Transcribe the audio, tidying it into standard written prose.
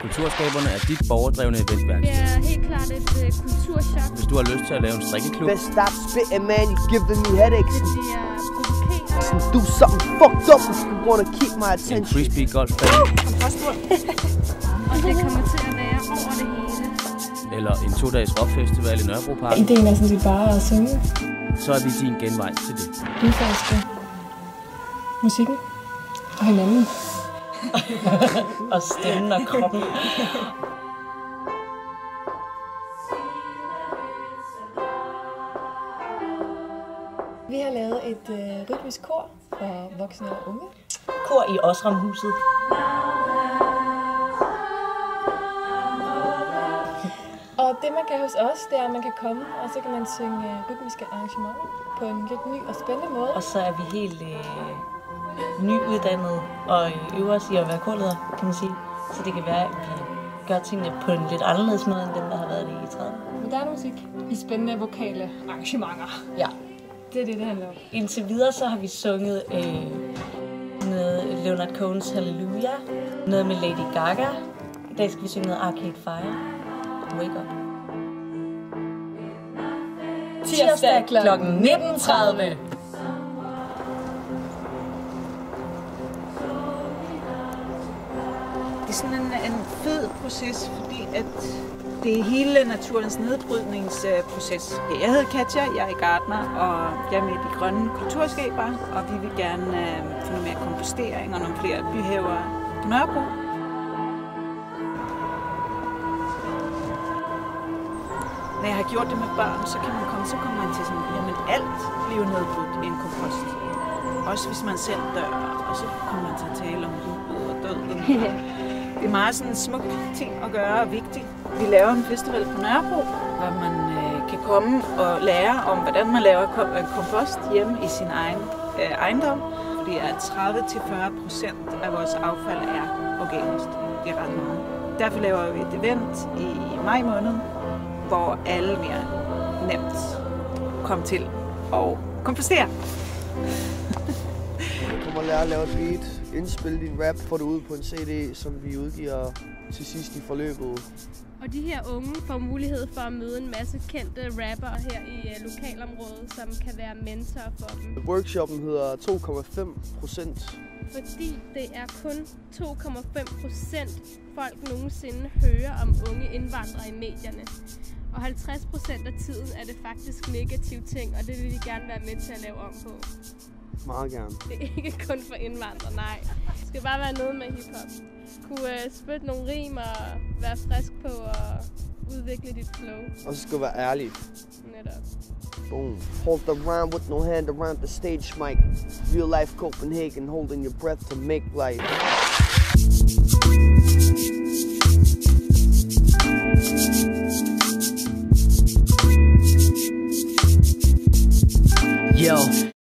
Kulturskaberne er dit borgerdrevne eventværksted. Det er helt klart et kulturchok. Hvis du har lyst til at lave en strikkeklub. Best stop spitting, man. You giving me headaches. Det er provokerende. Do something fucked up if you wanna keep my En attention. frisbee golfbane. Og det kommer til at være over det hele. Eller en 2-dages rockfestival i Nørrebroparken. Ideen er sådan set bare at synge, Så er vi din genvej til det. udforske musikken og hinanden. Og stemmen og kroppen. Vi har lavet et rytmisk kor for voksne og unge. Kor i Osramhuset. Og det man kan hos os, det er, at man kan komme, og så kan man synge rytmiske arrangementer på en lidt ny og spændende måde. Og så er vi helt nyuddannet og øver os i at være korleder, kan man sige. Så det kan være, at vi gør tingene på en lidt anderledes måde, end dem, der har været det i 30'erne. Moderne musik i spændende vokale arrangementer. Ja. Det er det handler om. Indtil videre så har vi sunget noget Leonard Cohen's Hallelujah, noget med Lady Gaga. I dag skal vi synge noget Arcade Fire. Wake Up. Tirsdag kl. 19:30. Det er sådan en fed proces, fordi at det er hele naturens nedbrydningsproces. Jeg hedder Katja, jeg er gartner, og jeg er med i de grønne kulturskaber, og vi vil gerne få noget mere kompostering og nogle flere byhaver på Nørrebro. Når jeg har gjort det med børn, så kommer man til sådan, jamen alt bliver nedbrudt i en kompost. Også hvis man selv dør, og så kommer man til at tale om livet og døden. Det er meget sådan en smuk ting at gøre og vigtigt. Vi laver en festival på Nørrebro, hvor man kan komme og lære om, hvordan man laver kompost hjemme i sin egen ejendom. Fordi 30-40% af vores affald er organisk. Det er ret meget. Derfor laver vi et event i maj måned, hvor alle mere nemt kommer til at kompostere. Du kommer lære at lave et beat, indspille din rap, få det ud på en CD, som vi udgiver til sidst i forløbet. Og de her unge får mulighed for at møde en masse kendte rapper her i lokalområdet, som kan være mentorer for dem. Workshoppen hedder 2,5%. Fordi det er kun 2,5% folk nogensinde hører om unge indvandrere i medierne. Og 50% af tiden er det faktisk negative ting, og det vil vi gerne være med til at lave om på. Meget gerne. Det er ikke kun for indvandrere, nej. Det skal bare være noget med hiphop. Kunne spytte nogle rim og være frisk på og udvikle dit flow. Og så skal du være ærlig. Netop. Boom. Hold the rhyme with no hand around the stage mic. Real life Copenhagen, holding your breath to make life.